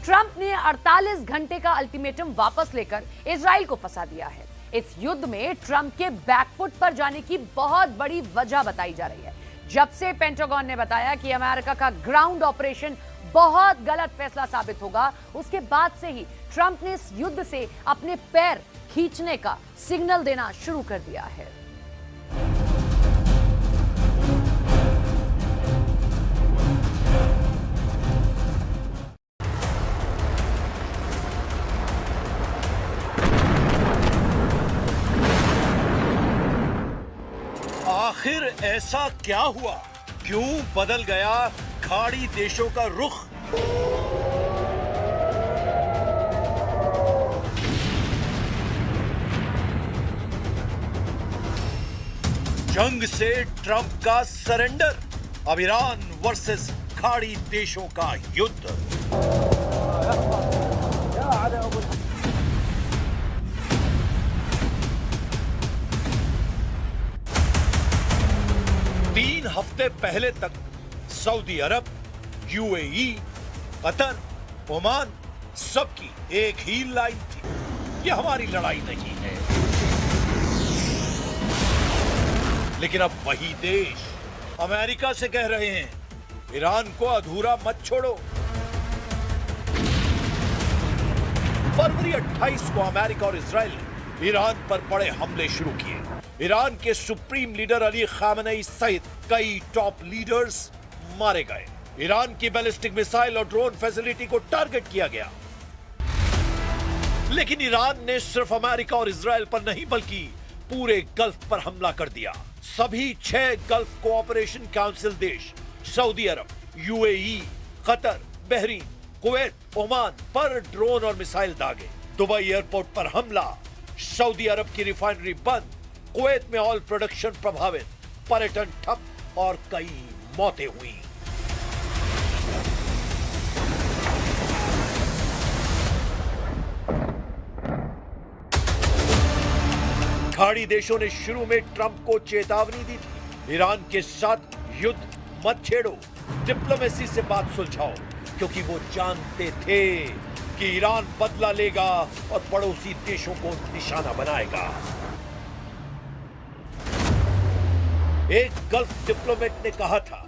Trump ने 48 घंटे का अल्टीमेटम वापस लेकर इजराइल को फंसा दिया है। इस युद्ध में ट्रंप के बैकफुट पर जाने की बहुत बड़ी वजह बताई जा रही है। जब से पेंटागन ने बताया कि अमेरिका का ग्राउंड ऑपरेशन बहुत गलत फैसला साबित होगा, उसके बाद से ही ट्रंप ने इस युद्ध से अपने पैर खींचने का सिग्नल देना शुरू कर दिया है। आखिर ऐसा क्या हुआ? क्यों बदल गया खाड़ी देशों का रुख? जंग से ट्रंप का सरेंडर, अब ईरान वर्सेस खाड़ी देशों का युद्ध। तीन हफ्ते पहले तक Saudi Arab, UAE, Qatar, Oman सबकी एक ही लाइन थी, यह हमारी लड़ाई नहीं है। लेकिन अब वही देश अमेरिका से कह रहे हैं, ईरान को अधूरा मत छोड़ो। फरवरी 28 को अमेरिका और इजराइल ने ईरान पर बड़े हमले शुरू किए। ईरान के सुप्रीम लीडर अली खामेनेई सहित कई टॉप लीडर्स मारे गए। ईरान की बैलिस्टिक मिसाइल और ड्रोन फैसिलिटी को टारगेट किया गया। लेकिन ईरान ने सिर्फ अमेरिका और इजराइल पर नहीं बल्कि पूरे गल्फ पर हमला कर दिया। सभी 6 गल्फ कोऑपरेशन काउंसिल देश Saudi Arab, UAE, Qatar, Bahrain, Kuwait, Oman पर ड्रोन और मिसाइल दागे। दुबई एयरपोर्ट पर हमला, सऊदी अरब की रिफाइनरी बंद, कुवैत में ऑयल प्रोडक्शन प्रभावित, पर्यटन ठप और कई मौतें हुई। खाड़ी देशों ने शुरू में ट्रंप को चेतावनी दी थी, ईरान के साथ युद्ध मत छेड़ो, डिप्लोमेसी से बात सुलझाओ, क्योंकि वो जानते थे कि ईरान बदला लेगा और पड़ोसी देशों को निशाना बनाएगा। एक गल्फ डिप्लोमेट ने कहा था,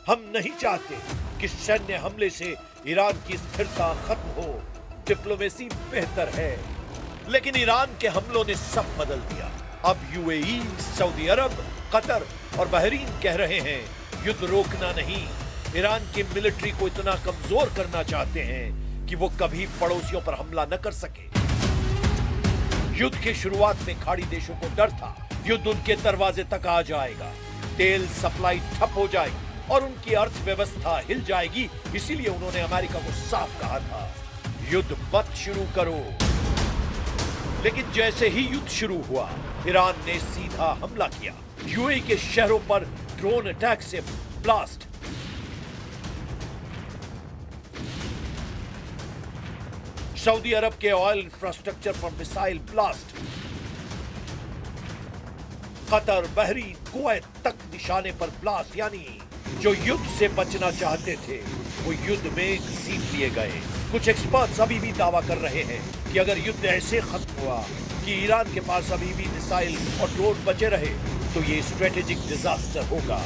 हम नहीं चाहते कि सैन्य हमले से ईरान की स्थिरता खत्म हो, डिप्लोमेसी बेहतर है। लेकिन ईरान के हमलों ने सब बदल दिया। अब यूएई, सऊदी अरब, कतर और बहरीन कह रहे हैं, युद्ध रोकना नहीं, ईरान की मिलिट्री को इतना कमजोर करना चाहते हैं कि वो कभी पड़ोसियों पर हमला न कर सके। युद्ध की शुरुआत में खाड़ी देशों को डर था, युद्ध उनके दरवाजे तक आ जाएगा, तेल सप्लाई ठप हो जाएगी और उनकी अर्थव्यवस्था हिल जाएगी। इसीलिए उन्होंने अमेरिका को साफ कहा था, युद्ध मत शुरू करो। लेकिन जैसे ही युद्ध शुरू हुआ, ईरान ने सीधा हमला किया। यूएई के शहरों पर ड्रोन अटैक से ब्लास्ट, सऊदी अरब के ऑयल इंफ्रास्ट्रक्चर पर missile blast, Qatar, Bahrain, Kuwait तक निशाने पर ब्लास्ट। यानी जो युद्ध से बचना चाहते थे वो युद्ध में घसीट लिए गए। कुछ एक्सपर्ट्स अभी भी दावा कर रहे हैं कि अगर युद्ध ऐसे खत्म हुआ कि ईरान के पास अभी भी मिसाइल और ड्रोन बचे रहे तो ये स्ट्रेटेजिक डिजास्टर होगा।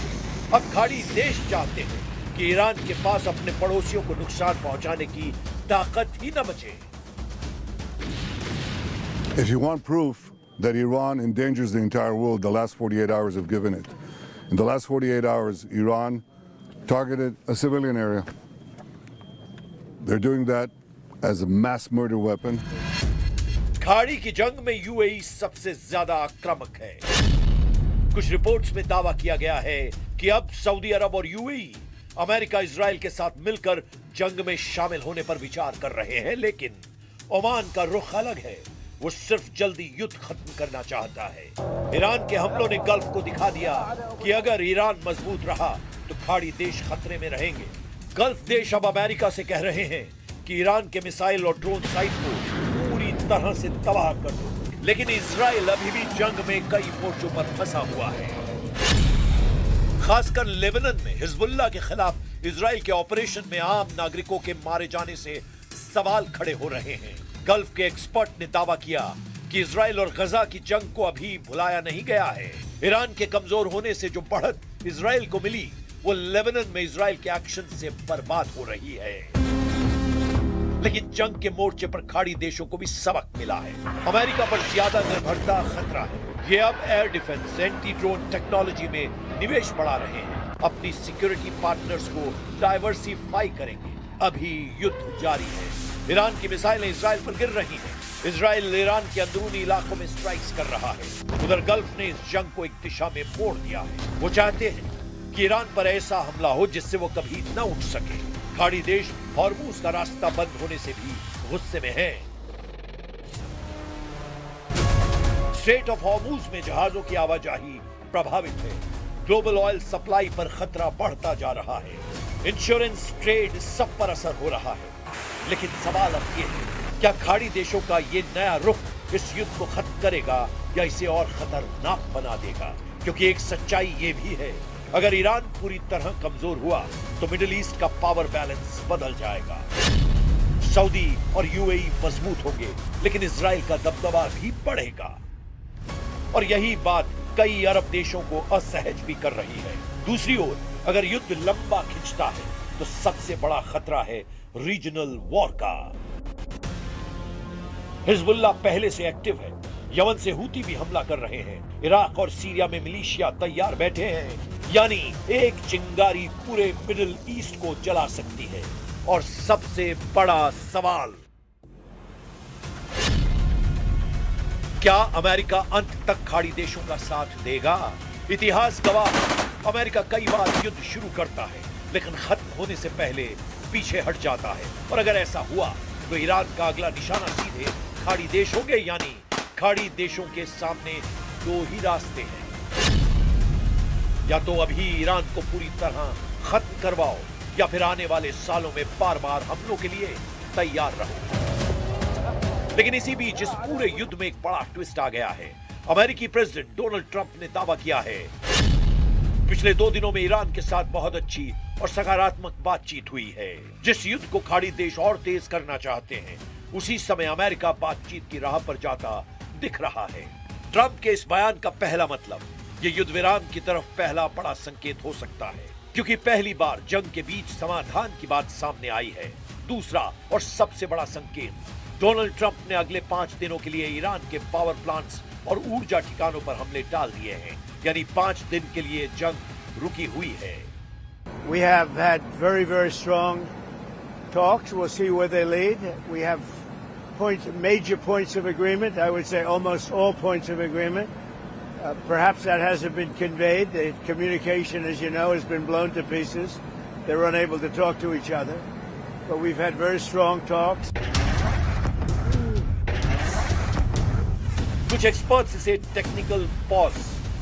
अब खाड़ी देश चाहते हैं कि ईरान के पास अपने पड़ोसियों को नुकसान पहुंचाने की ताकत ही न बचे। If you want proof that Iran endangers the entire world, the last 48 hours have given it. In the last 48 hours, Iran targeted a civilian area. They're doing that as a mass murder weapon. खाड़ी की जंग में UAE सबसे ज्यादा आक्रामक है। कुछ reports में दावा किया गया है कि अब सऊदी अरब और यूएई अमेरिका इजराइल के साथ मिलकर जंग में शामिल होने पर विचार कर रहे हैं। लेकिन ओमान का रुख अलग है, वो सिर्फ जल्दी युद्ध खत्म करना चाहता है। ईरान के हमलों ने गल्फ को दिखा दिया कि अगर ईरान मजबूत रहा तो खाड़ी देश खतरे में रहेंगे। गल्फ देश अब अमेरिका से कह रहे हैं कि ईरान के मिसाइल और ड्रोन साइट को पूरी तरह से तबाह कर दो। लेकिन इजराइल अभी भी जंग में कई मोर्चों पर फंसा हुआ है। खासकर लेबनान में हिजबुल्लाह के खिलाफ इजराइल के ऑपरेशन में आम नागरिकों के मारे जाने से सवाल खड़े हो रहे हैं। गल्फ के एक्सपर्ट ने दावा किया कि इजराइल और गजा की जंग को अभी भुलाया नहीं गया है। ईरान के कमजोर होने से जो बढ़त इजराइल को मिली, वो लेबनान में इजराइल के एक्शन से बर्बाद हो रही है। लेकिन जंग के मोर्चे पर खाड़ी देशों को भी सबक मिला है। अमेरिका पर ज्यादा निर्भरता खतरा है। ये अब air defence, anti drone technology में निवेश बढ़ा रहे हैं। अपनी सिक्योरिटी पार्टनर्स को डाइवर्सिफाई करेंगे। अभी युद्ध जारी है। ईरान की मिसाइलें इजराइल पर गिर रही हैं। इजराइल ईरान के अंदरूनी इलाकों में स्ट्राइक्स कर रहा है। उधर गल्फ ने इस जंग को एक दिशा में मोड़ दिया है। वो चाहते हैं कि ईरान पर ऐसा हमला हो जिससे वो कभी न उठ सके। खाड़ी देश हॉर्मुज का रास्ता बंद होने से भी गुस्से में है। स्ट्रेट ऑफ हॉर्मुज में जहाजों की आवाजाही प्रभावित है। ग्लोबल ऑयल सप्लाई पर खतरा बढ़ता जा रहा है। इंश्योरेंस, ट्रेड, सब पर असर हो रहा है। लेकिन सवाल अब ये है, क्या खाड़ी देशों का ये नया रुख इस युद्ध को खत्म करेगा या इसे और खतरनाक बना देगा? क्योंकि एक सच्चाई ये भी है, अगर ईरान पूरी तरह कमजोर हुआ तो मिडिल ईस्ट का पावर बैलेंस बदल जाएगा। सऊदी और यूएई मजबूत होंगे, लेकिन इजराइल का दबदबा भी बढ़ेगा। और यही बात कई अरब देशों को असहज भी कर रही है। दूसरी ओर अगर युद्ध लंबा खिंचता है तो सबसे बड़ा खतरा है रीजनल वॉर का। हिजबुल्लाह पहले से एक्टिव है। यमन से हूती भी हमला कर रहे हैं। इराक और सीरिया में मिलिशिया तैयार बैठे हैं। यानी एक चिंगारी पूरे मिडिल ईस्ट को जला सकती है। और सबसे बड़ा सवाल, क्या अमेरिका अंत तक खाड़ी देशों का साथ देगा? इतिहास गवाह, अमेरिका कई बार युद्ध शुरू करता है लेकिन खत्म होने से पहले पीछे हट जाता है। और अगर ऐसा हुआ तो ईरान का अगला निशाना सीधे खाड़ी देश होंगे। यानी खाड़ी देशों के सामने दो ही रास्ते हैं, या तो अभी ईरान को पूरी तरह खत्म करवाओ या फिर आने वाले सालों में बार बार हमलों के लिए तैयार रहो। लेकिन इसी बीच इस पूरे युद्ध में एक बड़ा ट्विस्ट आ गया है। अमेरिकी प्रेसिडेंट डोनाल्ड ट्रंप ने दावा किया है पिछले 2 दिनों में ईरान के साथ बहुत अच्छी और सकारात्मक बातचीत हुई है। जिस युद्ध को खाड़ी देश और तेज करना चाहते हैं, उसी समय अमेरिका बातचीत की राह पर जाता दिख रहा है। ट्रंप के इस बयान का पहला मतलब, ये युद्ध विराम की तरफ पहला बड़ा संकेत हो सकता है, क्योंकि पहली बार जंग के बीच समाधान की बात सामने आई है। दूसरा और सबसे बड़ा संकेत, डोनाल्ड ट्रंप ने अगले 5 दिनों के लिए ईरान के पावर प्लांट्स और ऊर्जा ठिकानों पर हमले टाल दिए हैं। यानी 5 दिन के लिए जंग रुकी हुई है। We have had very, very strong talks. We'll see where they lead. We have major points of agreement. I would say almost all points of agreement. Perhaps that hasn't been conveyed. The communication, as you know, has been blown to pieces. They're unable to talk to each other. But we've had very strong talks. कुछ experts इसे technical pause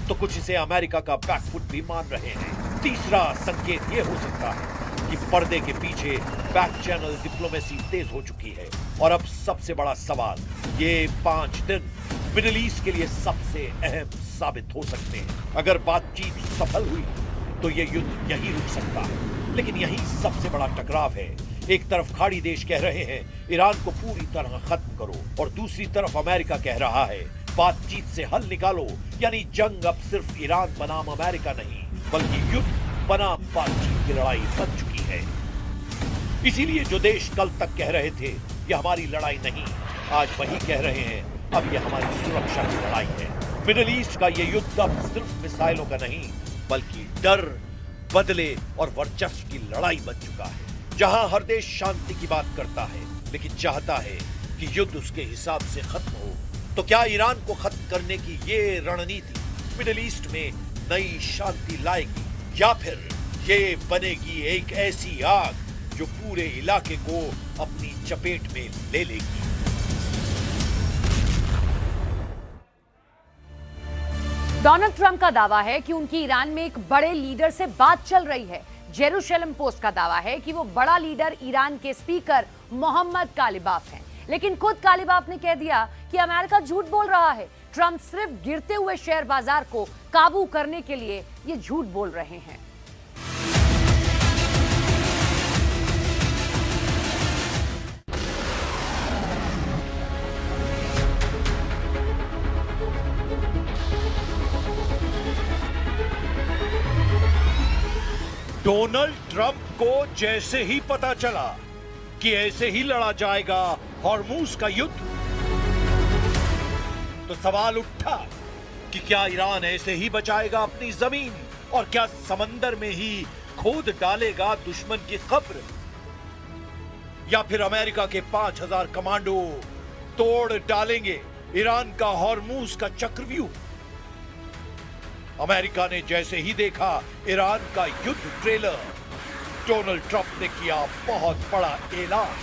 तो कुछ इसे America का back foot भी मान रहे हैं। तीसरा संकेत ये हो सकता है कि पर्दे के पीछे बैक चैनल डिप्लोमेसी तेज हो चुकी है। और अब सबसे बड़ा सवाल, ये 5 दिन मिडिल ईस्ट के लिए सबसे अहम साबित हो सकते हैं। अगर बातचीत सफल हुई तो ये युद्ध यहीं रुक सकता है। लेकिन यही सबसे बड़ा टकराव है। एक तरफ खाड़ी देश कह रहे हैं ईरान को पूरी तरह खत्म करो, और दूसरी तरफ अमेरिका कह रहा है बातचीत से हल निकालो। यानी जंग अब सिर्फ ईरान बनाम अमेरिका नहीं, बल्कि युद्ध बनाम बातचीत की लड़ाई बन चुकी है। इसीलिए जो देश कल तक कह रहे थे ये हमारी लड़ाई नहीं, आज वही कह रहे हैं अब ये हमारी सुरक्षा की लड़ाई है। मिडिल ईस्ट का ये युद्ध अब सिर्फ मिसाइलों का नहीं, बल्कि डर, बदले और वर्चस्व की लड़ाई बन चुका है। जहां हर देश शांति की बात करता है लेकिन चाहता है कि युद्ध उसके हिसाब से खत्म हो, तो क्या ईरान को खत्म करने की ये रणनीति मिडिल ईस्ट में नई शांति लाएगी, या फिर ये बनेगी एक ऐसी आग जो पूरे इलाके को अपनी चपेट में ले लेगी? डोनाल्ड ट्रंप का दावा है कि उनकी ईरान में एक बड़े लीडर से बात चल रही है। जेरूशलम पोस्ट का दावा है कि वो बड़ा लीडर ईरान के स्पीकर मोहम्मद कालिबाफ हैं। लेकिन खुद कालिबाफ ने कह दिया कि अमेरिका झूठ बोल रहा है। ट्रंप सिर्फ गिरते हुए शेयर बाजार को काबू करने के लिए ये झूठ बोल रहे हैं। डोनाल्ड ट्रंप को जैसे ही पता चला कि ऐसे ही लड़ा जाएगा हॉर्मूज का युद्ध, तो सवाल उठा कि क्या ईरान ऐसे ही बचाएगा अपनी जमीन और क्या समंदर में ही खोद डालेगा दुश्मन की कब्र, या फिर अमेरिका के 5000 कमांडो तोड़ डालेंगे ईरान का हॉर्मूज का चक्रव्यूह। अमेरिका ने जैसे ही देखा ईरान का युद्ध ट्रेलर, डोनाल्ड ट्रंप ने किया बहुत बड़ा ऐलान।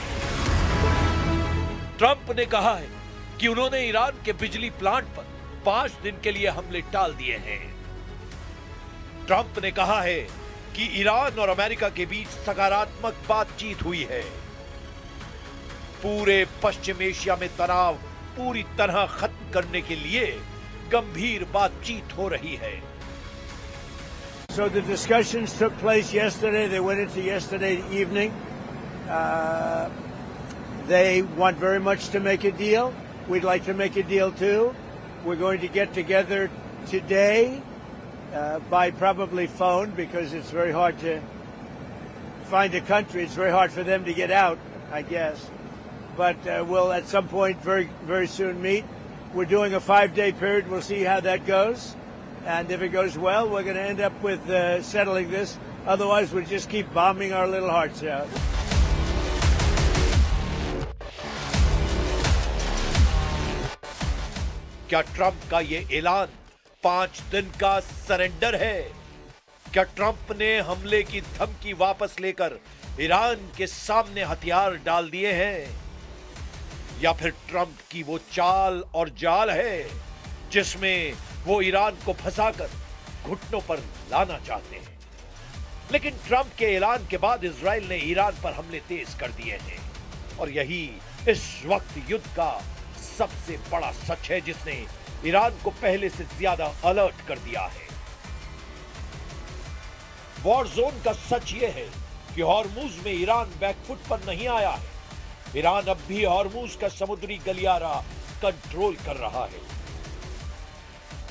ट्रंप ने कहा है कि उन्होंने ईरान के बिजली प्लांट पर 5 दिन के लिए हमले टाल दिए हैं। ट्रंप ने कहा है कि ईरान और अमेरिका के बीच सकारात्मक बातचीत हुई है। पूरे पश्चिम एशिया में तनाव पूरी तरह खत्म करने के लिए गंभीर बातचीत हो रही है। So the discussions took place yesterday. They went into yesterday evening. They want very much to make a deal. We'd like to make a deal too. We're going to get together today by probably phone because it's very hard to find a country. It's very hard for them to get out, I guess. But we'll at some point very, very soon meet. We're doing a 5-day period. We'll see how that goes. And if it goes well, we're going to end up with settling this. Otherwise, we'll just keep bombing our little hearts out. क्या Trump का ये ऐलान 5 दिन का surrender है? क्या Trump ने हमले की धमकी वापस लेकर ईरान के सामने हथियार डाल दिए हैं? या फिर ट्रंप की वो चाल और जाल है जिसमें वो ईरान को फंसाकर घुटनों पर लाना चाहते हैं? लेकिन ट्रंप के ऐलान के बाद इजराइल ने ईरान पर हमले तेज कर दिए हैं और यही इस वक्त युद्ध का सबसे बड़ा सच है जिसने ईरान को पहले से ज्यादा अलर्ट कर दिया है। वॉर जोन का सच यह है कि हॉर्मूज में ईरान बैकफुट पर नहीं आया है। ईरान अब भी हॉर्मूज का समुद्री गलियारा कंट्रोल कर रहा है।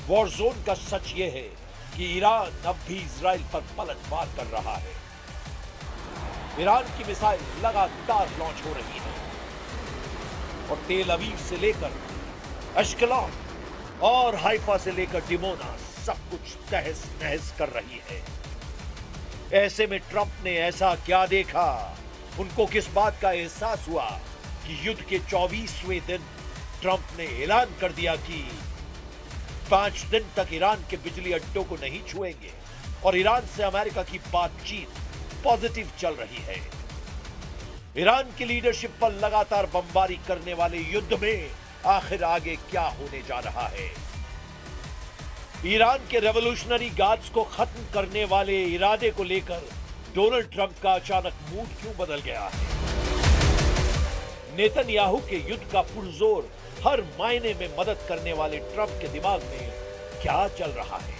वॉर जोन का सच यह है कि ईरान अब भी इजराइल पर पलटवार कर रहा है। ईरान की मिसाइल लगातार लॉन्च हो रही है और तेल अवीव से लेकर अश्कलॉन और हाइफा से लेकर डिमोना सब कुछ तहस नहस कर रही है। ऐसे में ट्रंप ने ऐसा क्या देखा? उनको किस बात का एहसास हुआ कि युद्ध के 24वें दिन ट्रंप ने ऐलान कर दिया कि 5 दिन तक ईरान के बिजली अड्डों को नहीं छुएंगे और ईरान से अमेरिका की बातचीत पॉजिटिव चल रही है। ईरान की लीडरशिप पर लगातार बमबारी करने वाले युद्ध में आखिर आगे क्या होने जा रहा है? ईरान के रेवोल्यूशनरी गार्ड्स को खत्म करने वाले इरादे को लेकर डोनाल्ड ट्रंप का अचानक मूड क्यों बदल गया है? नेतन्याहू के युद्ध का पुरजोर हर मायने में मदद करने वाले ट्रंप के दिमाग में क्या चल रहा है?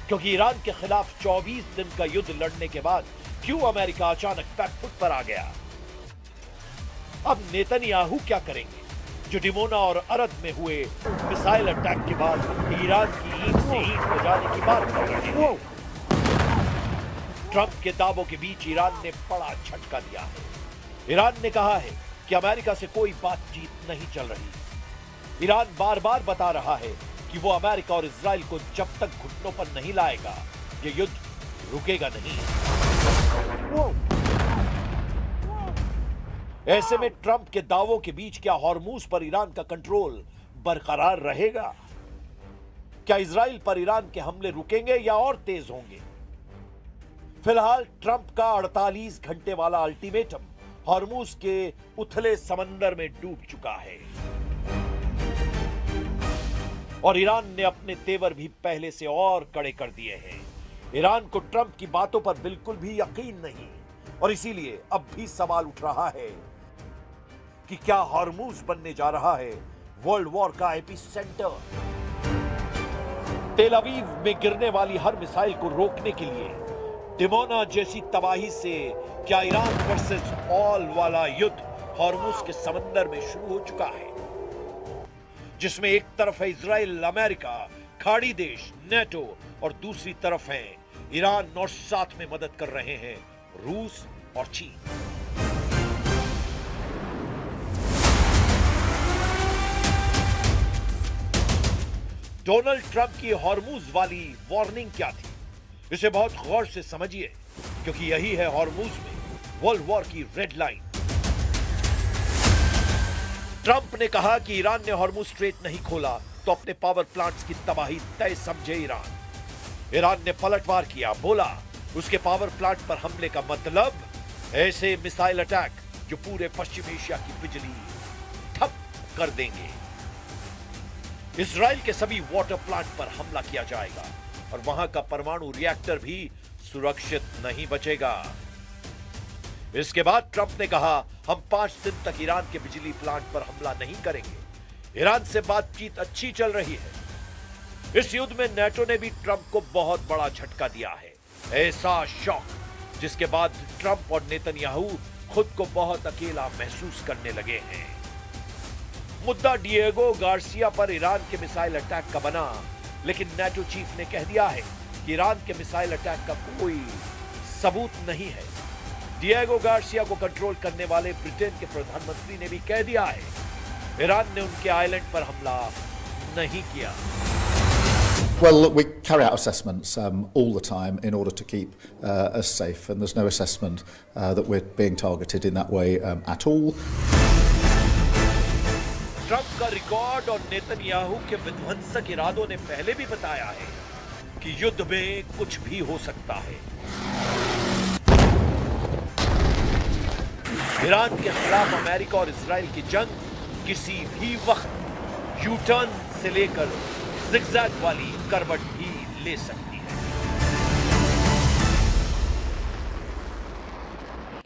क्योंकि ईरान के खिलाफ 24 दिन का युद्ध लड़ने के बाद क्यों अमेरिका अचानक बैकफुट पर आ गया? अब नेतन्याहू क्या करेंगे जो डिमोना और अरद में हुए मिसाइल अटैक के बाद ईरान की ईंट से ईंट बजाने की बात कर रहे हैं? ट्रंप के दावों के बीच ईरान ने बड़ा झटका दिया है। ईरान ने कहा है कि अमेरिका से कोई बातचीत नहीं चल रही। ईरान बार बार बता रहा है कि वो अमेरिका और इजराइल को जब तक घुटनों पर नहीं लाएगा ये युद्ध रुकेगा नहीं। ऐसे में ट्रंप के दावों के बीच क्या हॉर्मूज पर ईरान का कंट्रोल बरकरार रहेगा? क्या इजराइल पर ईरान के हमले रुकेंगे या और तेज होंगे? फिलहाल ट्रंप का 48 घंटे वाला अल्टीमेटम हॉर्मूज के उथले समंदर में डूब चुका है और ईरान ने अपने तेवर भी पहले से और कड़े कर दिए हैं। ईरान को ट्रंप की बातों पर बिल्कुल भी यकीन नहीं और इसीलिए अब भी सवाल उठ रहा है कि क्या हॉर्मूज बनने जा रहा है वर्ल्ड वॉर का एपिसेंटर? तेल अवीव में गिरने वाली हर मिसाइल को रोकने के लिए डिमोना जैसी तबाही से क्या ईरान वर्सेस ऑल वाला युद्ध हॉर्मूज के समंदर में शुरू हो चुका है, जिसमें एक तरफ है इजराइल, अमेरिका, खाड़ी देश, नेटो और दूसरी तरफ है ईरान और साथ में मदद कर रहे हैं रूस और चीन। डोनाल्ड ट्रंप की हॉर्मूज वाली वार्निंग क्या थी, इसे बहुत गौर से समझिए, क्योंकि यही है हॉर्मूज में वर्ल्ड वॉर की रेड लाइन। ट्रंप ने कहा कि ईरान ने हॉर्मूज स्ट्रेट नहीं खोला तो अपने पावर प्लांट्स की तबाही तय समझे ईरान ने पलटवार किया, बोला उसके पावर प्लांट पर हमले का मतलब ऐसे मिसाइल अटैक जो पूरे पश्चिम एशिया की बिजली ठप कर देंगे। इजराइल के सभी वाटर प्लांट पर हमला किया जाएगा और वहां का परमाणु रिएक्टर भी सुरक्षित नहीं बचेगा। इसके बाद ट्रंप ने कहा हम 5 दिन तक ईरान के बिजली प्लांट पर हमला नहीं करेंगे। ईरान से बातचीत अच्छी चल रही है। इस युद्ध में नेटो ने भी ट्रंप को बहुत बड़ा झटका दिया है, ऐसा शॉक जिसके बाद ट्रंप और नेतन्याहू खुद को बहुत अकेला महसूस करने लगे हैं। मुद्दा डिएगो गार्सिया पर ईरान के मिसाइल अटैक का बना, लेकिन नेटो चीफ ने कह दिया है कि ईरान के मिसाइल अटैक का कोई सबूत नहीं है। डिएगो गार्सिया को कंट्रोल करने वाले ब्रिटेन के प्रधानमंत्री ने भी कह दिया है ईरान ने उनके आइलैंड पर हमला नहीं किया। Well, look, we carry out assessments all the time in order to keep us safe, and there's no assessment that we're being targeted in that way at all. Trump का record और Netanyahu के विध्वंसक इरादों ने पहले भी बताया है कि युद्ध में कुछ भी हो सकता है। ईरान के खिलाफ अमेरिका और इजराइल की जंग किसी भी वक्त यू टर्न से लेकर जिगजैग वाली करवट भी ले सकती है।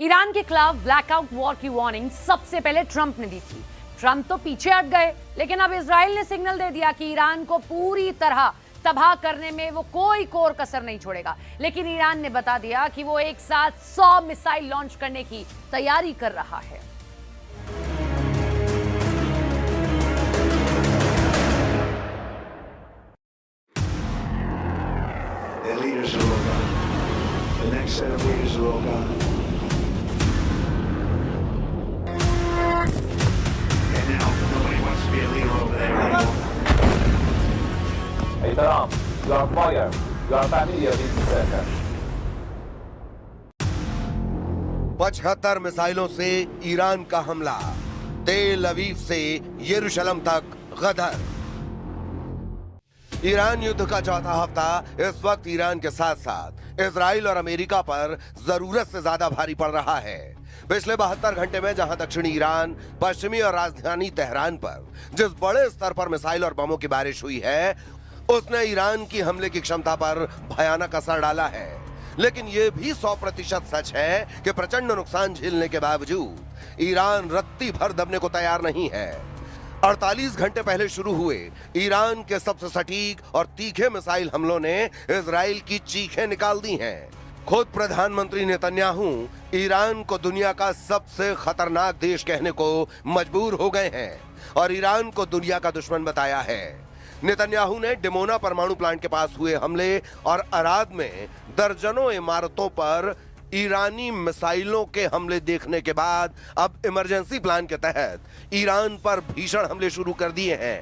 ईरान के खिलाफ ब्लैकआउट वॉर की वार्निंग सबसे पहले ट्रंप ने दी थी। ट्रंप तो पीछे हट गए, लेकिन अब इजराइल ने सिग्नल दे दिया कि ईरान को पूरी तरह तबाह करने में वो कोई कोर कसर नहीं छोड़ेगा। लेकिन ईरान ने बता दिया कि वो एक साथ 100 मिसाइल लॉन्च करने की तैयारी कर रहा है। You are fire. You are familiar with the circle. 75 मिसाइलों से ईरान का हमला, तेल अवीव से यरूशलेम तक गदर। ईरान युद्ध का चौथा हफ्ता इस वक्त ईरान के साथ साथ इजराइल और अमेरिका पर जरूरत से ज्यादा भारी पड़ रहा है। पिछले 72 घंटे में जहां दक्षिणी ईरान, पश्चिमी और राजधानी तेहरान पर जिस बड़े स्तर पर मिसाइल और बमों की बारिश हुई है, उसने ईरान की हमले की क्षमता पर भयानक असर डाला है। लेकिन यह भी 100% सच है कि प्रचंड नुकसान झेलने के बावजूद ईरान रत्ती भर दबने को तैयार नहीं है। 48 घंटे पहले शुरू हुए ईरान के सबसे सटीक और तीखे मिसाइल हमलों ने इजराइल की चीखें निकाल दी हैं। खुद प्रधानमंत्री नेतन्याहू ईरान को दुनिया का सबसे खतरनाक देश कहने को मजबूर हो गए हैं और ईरान को दुनिया का दुश्मन बताया है। नेतन्याहू ने डिमोना परमाणु प्लांट के पास हुए हमले और अराद में दर्जनों इमारतों पर ईरानी मिसाइलों के हमले देखने के बाद अब इमरजेंसी प्लान के तहत ईरान पर भीषण हमले शुरू कर दिए हैं।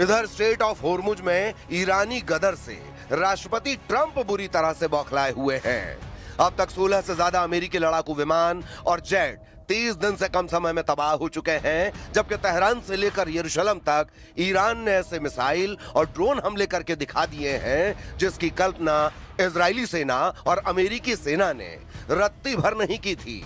इधर स्ट्रेट ऑफ होर्मुज में ईरानी गदर से राष्ट्रपति ट्रंप बुरी तरह से बौखलाए हुए हैं। अब तक 16 से ज्यादा अमेरिकी लड़ाकू विमान और जेट 30 दिन से कम समय में तबाह हो चुके हैं, जबकि तेहरान से लेकर यरूशलेम तक ईरान ने ऐसे मिसाइल और ड्रोन हमले करके दिखा दिए हैं जिसकी कल्पना इजरायली सेना और अमेरिकी सेना ने रत्ती भर नहीं की थी।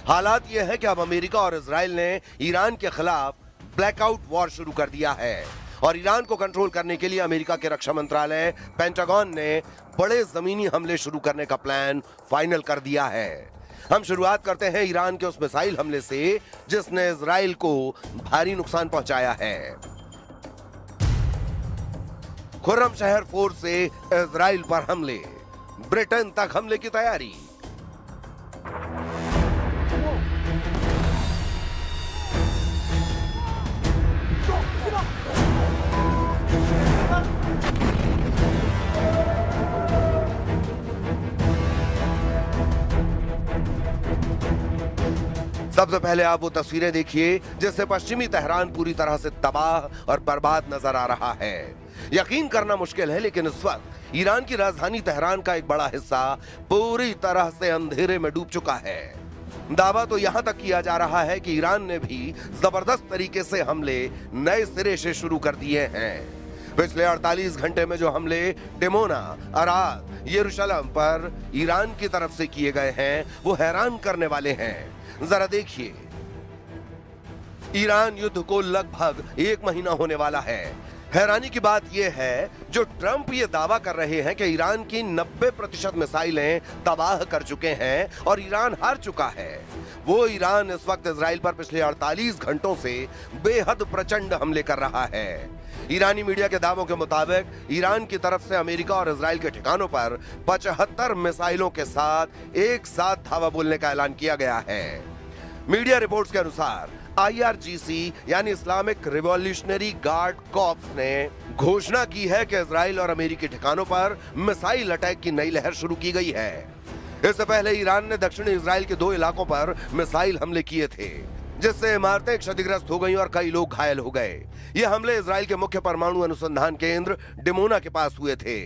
हालात यह है कि अब अमेरिका और इजराइल ने ईरान के खिलाफ ब्लैकआउट वॉर शुरू कर दिया है और ईरान को कंट्रोल करने के लिए अमेरिका के रक्षा मंत्रालय पेंटागन ने बड़े जमीनी हमले शुरू करने का प्लान फाइनल कर दिया है। हम शुरुआत करते हैं ईरान के उस मिसाइल हमले से जिसने इजराइल को भारी नुकसान पहुंचाया है। खुर्रम शहर 4 से इजराइल पर हमले, ब्रिटेन तक हमले की तैयारी। सबसे पहले आप वो तस्वीरें देखिए जिससे पश्चिमी तेहरान पूरी तरह से तबाह और बर्बाद नजर आ रहा है। यकीन करना मुश्किल है, लेकिन इस वक्त ईरान की राजधानी तेहरान का एक बड़ा हिस्सा पूरी तरह से अंधेरे में डूब चुका है। दावा तो यहां तक किया जा रहा है कि ईरान ने भी जबरदस्त तरीके से हमले नए सिरे से शुरू कर दिए हैं। पिछले 48 घंटे में जो हमले डिमोना, अराद, यरूशलेम पर ईरान की तरफ से किए गए हैं वो हैरान करने वाले हैं। जरा देखिए, ईरान युद्ध को लगभग 1 महीना होने वाला है। हैरानी की बात यह है, जो ट्रंप ये दावा कर रहे हैं कि ईरान की 90% मिसाइलें तबाह कर चुके हैं और ईरान हार चुका है, वो ईरान इस वक्त इजराइल पर पिछले 48 घंटों से बेहद प्रचंड हमले कर रहा है। ईरानी मीडिया के दावों के मुताबिक ईरान की तरफ से अमेरिका और इजराइल के ठिकानों पर 75 मिसाइलों के साथ एक साथ धावा बोलने का ऐलान किया गया है। मीडिया रिपोर्ट्स के अनुसार IRGC यानी इस्लामिक रिवॉल्यूशनरी गार्ड कॉर्प्स ने घोषणा की है कि इजराइल और अमेरिकी ठिकानों पर मिसाइल अटैक की नई लहर शुरू की गई है। इससे पहले ईरान ने दक्षिणी इजराइल के 2 इलाकों पर मिसाइल हमले किए थे, जिससे इमारतें क्षतिग्रस्त हो गईं और कई लोग घायल हो गए। ये हमले इजराइल के मुख्य परमाणु अनुसंधान केंद्र डिमोना के पास हुए थे।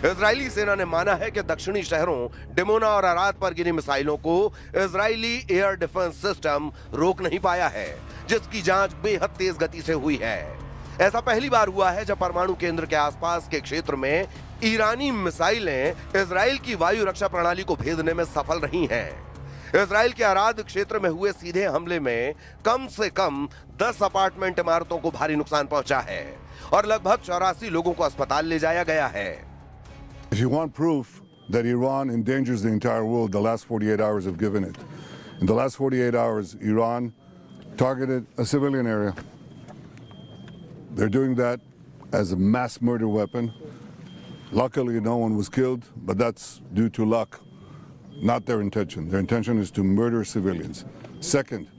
इजरायली सेना ने माना है कि दक्षिणी शहरों डिमोना और अराद पर गिरी मिसाइलों को इजरायली एयर डिफेंस सिस्टम रोक नहीं पाया है, जिसकी जांच बेहद तेज गति से हुई है। ऐसा पहली बार हुआ है जब परमाणु केंद्र के आसपास के क्षेत्र में ईरानी मिसाइलें इजराइल की वायु रक्षा प्रणाली को भेदने में सफल रही हैं। इजराइल के अराद क्षेत्र में हुए सीधे हमले में कम से कम 10 अपार्टमेंट इमारतों को भारी नुकसान पहुंचा है और लगभग 84 लोगों को अस्पताल ले जाया गया है। If you want proof that Iran endangers the entire world, the last 48 hours have given it. In the last 48 hours, Iran targeted a civilian area. They're doing that as a mass murder weapon. Luckily, no one was killed, but that's due to luck, not their intention. Their intention is to murder civilians. Second,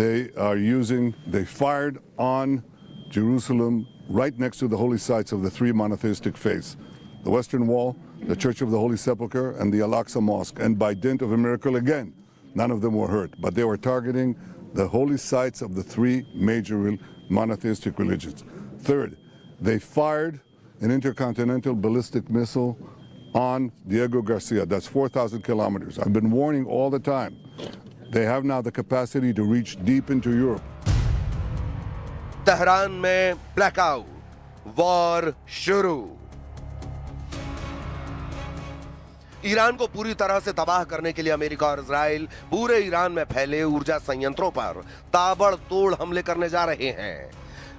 they fired on Jerusalem right next to the holy sites of the 3 monotheistic faiths. The Western Wall, the Church of the Holy Sepulchre, and the Al-Aqsa Mosque. And by dint of a miracle again, none of them were hurt. But they were targeting the holy sites of the 3 major monotheistic religions. Third, they fired an intercontinental ballistic missile on Diego Garcia. That's 4,000 kilometers. I've been warning all the time. They have now the capacity to reach deep into Europe. Tehran में blackout, war शुरू। Iran को पूरी तरह से तबाह करने के लिए अमेरिका और इजराइल पूरे ईरान में फैले ऊर्जा संयंत्रों पर ताबड़तोड़ हमले करने जा रहे हैं।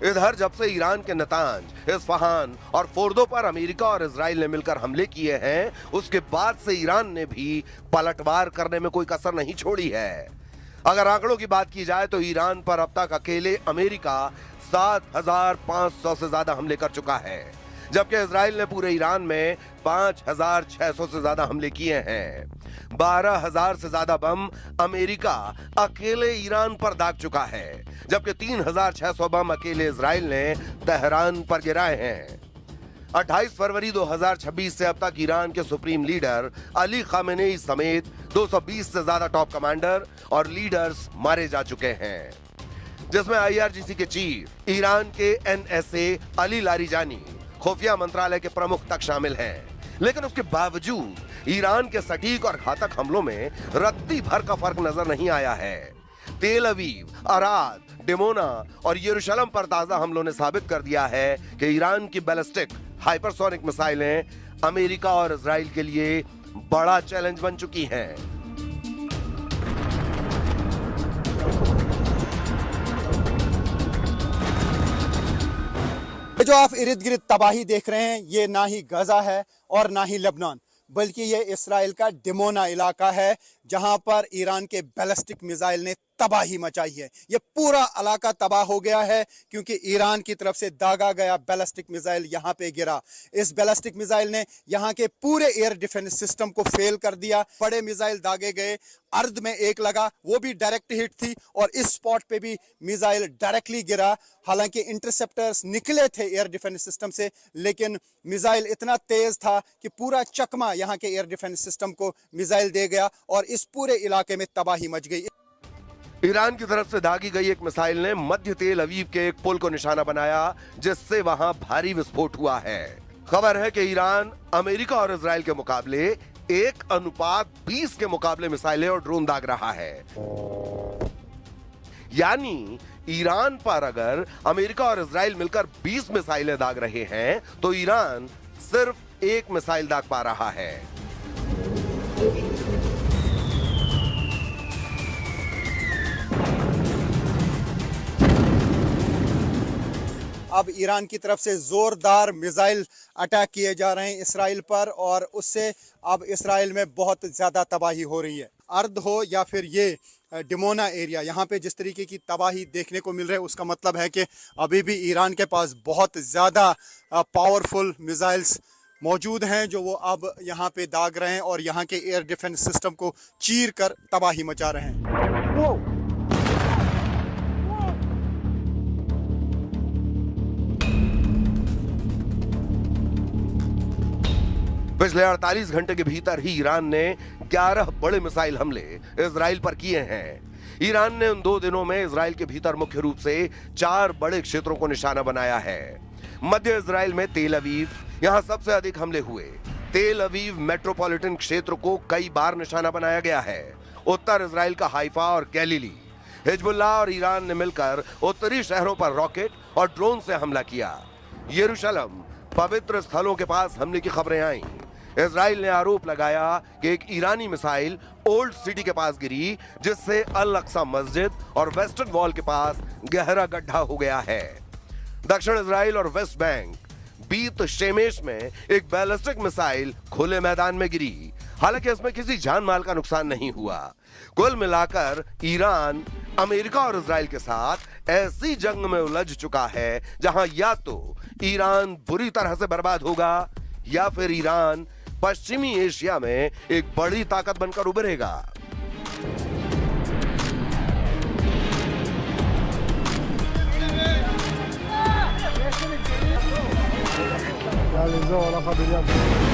इधर जब से ईरान के नतांज, इस्फहान और फोर्दो पर अमेरिका और इजराइल ने मिलकर हमले किए हैं, उसके बाद से ईरान ने भी पलटवार करने में कोई कसर नहीं छोड़ी है। अगर आंकड़ों की बात की जाए तो ईरान पर अब तक अकेले अमेरिका 7,500 से ज्यादा हमले कर चुका है, जबकि इजराइल ने पूरे ईरान में 5,600 से ज्यादा हमले किए हैं। 12,000 से ज्यादा बम अमेरिका अकेले ईरान पर दाग चुका है, जबकि 3,600 बम अकेले इजराइल ने तेहरान पर गिराए हैं। 28 फरवरी 2026 से अब तक ईरान के सुप्रीम लीडर अली खामेनेई समेत 220 से ज्यादा टॉप कमांडर और लीडर्स मारे जा चुके हैं, जिसमें IRGC के चीफ, ईरान के NSA अली लारीजानी, खुफिया मंत्रालय के प्रमुख तक शामिल हैं। लेकिन उसके बावजूद ईरान के सटीक और घातक हमलों में रत्ती भर का फर्क नजर नहीं आया है। तेल अवीव, अराद, डिमोना और यरूशलेम पर ताजा हमलों ने साबित कर दिया है कि ईरान की बैलिस्टिक हाइपरसोनिक मिसाइलें अमेरिका और इजराइल के लिए बड़ा चैलेंज बन चुकी हैं। जो आप इर्द गिर्द तबाही देख रहे हैं, ये ना ही गजा है और ना ही लेबनान, बल्कि ये इसराइल का डिमोना इलाका है, जहां पर ईरान के बैलिस्टिक मिसाइल ने तबाही मचाई है। ये पूरा इलाका तबाह हो गया है क्योंकि ईरान की तरफ से दागा गया बैलिस्टिक मिसाइल यहां पे गिरा। इस बैलिस्टिक मिसाइल ने यहां के पूरे एयर डिफेंस सिस्टम को फेल कर दिया। बड़े मिसाइल दागे गए, अर्ध में एक लगा, वो भी डायरेक्ट हिट थी, और इस स्पॉट पे भी मिसाइल डायरेक्टली गिरा। हालांकि इंटरसेप्टर्स निकले थे एयर डिफेंस सिस्टम से, लेकिन मिसाइल इतना तेज था कि पूरा चकमा यहां के एयर डिफेंस सिस्टम को मिसाइल दे गया और इस पूरे इलाके में तबाही मच गई। ईरान की तरफ से दागी गई एक मिसाइल ने मध्य तेल अवीव के एक पुल को निशाना बनाया, जिससे वहां भारी विस्फोट हुआ है। खबर है कि ईरान अमेरिका और इजराइल के मुकाबले 1:20 के मुकाबले मिसाइलें और ड्रोन दाग रहा है। यानी ईरान पर अगर अमेरिका और इजराइल मिलकर 20 मिसाइलें दाग रहे हैं तो ईरान सिर्फ 1 मिसाइल दाग पा रहा है। अब ईरान की तरफ से जोरदार मिसाइल अटैक किए जा रहे हैं इसराइल पर, और उससे अब इसराइल में बहुत ज़्यादा तबाही हो रही है। अर्द हो या फिर ये डिमोना एरिया, यहाँ पे जिस तरीके की तबाही देखने को मिल रही है, उसका मतलब है कि अभी भी ईरान के पास बहुत ज़्यादा पावरफुल मिसाइल्स मौजूद हैं, जो वो अब यहाँ पे दाग रहे हैं और यहाँ के एयर डिफेंस सिस्टम को चीर कर तबाही मचा रहे हैं। पिछले 48 घंटे के भीतर ही ईरान ने 11 बड़े मिसाइल हमले इजराइल पर किए हैं। ईरान ने उन 2 दिनों में इजराइल के भीतर मुख्य रूप से 4 बड़े क्षेत्रों को निशाना बनाया है। मध्य इजराइल में तेल अवीव, यहां सबसे अधिक हमले हुए। तेल अवीव मेट्रोपॉलिटन क्षेत्र को कई बार निशाना बनाया गया है। उत्तर इजराइल का हाइफा और गैलीली। हिजबुल्लाह और ईरान ने मिलकर उत्तरी शहरों पर रॉकेट और ड्रोन से हमला किया। यरूशलेम, पवित्र स्थलों के पास हमले की खबरें आईं। इजराइल ने आरोप लगाया कि एक ईरानी मिसाइल ओल्ड सिटी के पास गिरी, जिससे अल अक्सा मस्जिद और वेस्टर्न वॉल के पास गहरा गड्ढा हो गया है। दक्षिण इजराइल और वेस्ट बैंक बीत शेमेश में एक बैलिस्टिक मिसाइल खुले मैदान में गिरी। हालांकि इसमें किसी जान माल का नुकसान नहीं हुआ। कुल मिलाकर ईरान अमेरिका और इजराइल के साथ ऐसी जंग में उलझ चुका है जहां या तो ईरान बुरी तरह से बर्बाद होगा या फिर ईरान पश्चिमी एशिया में एक बड़ी ताकत बनकर उभरेगा। Realizou, ela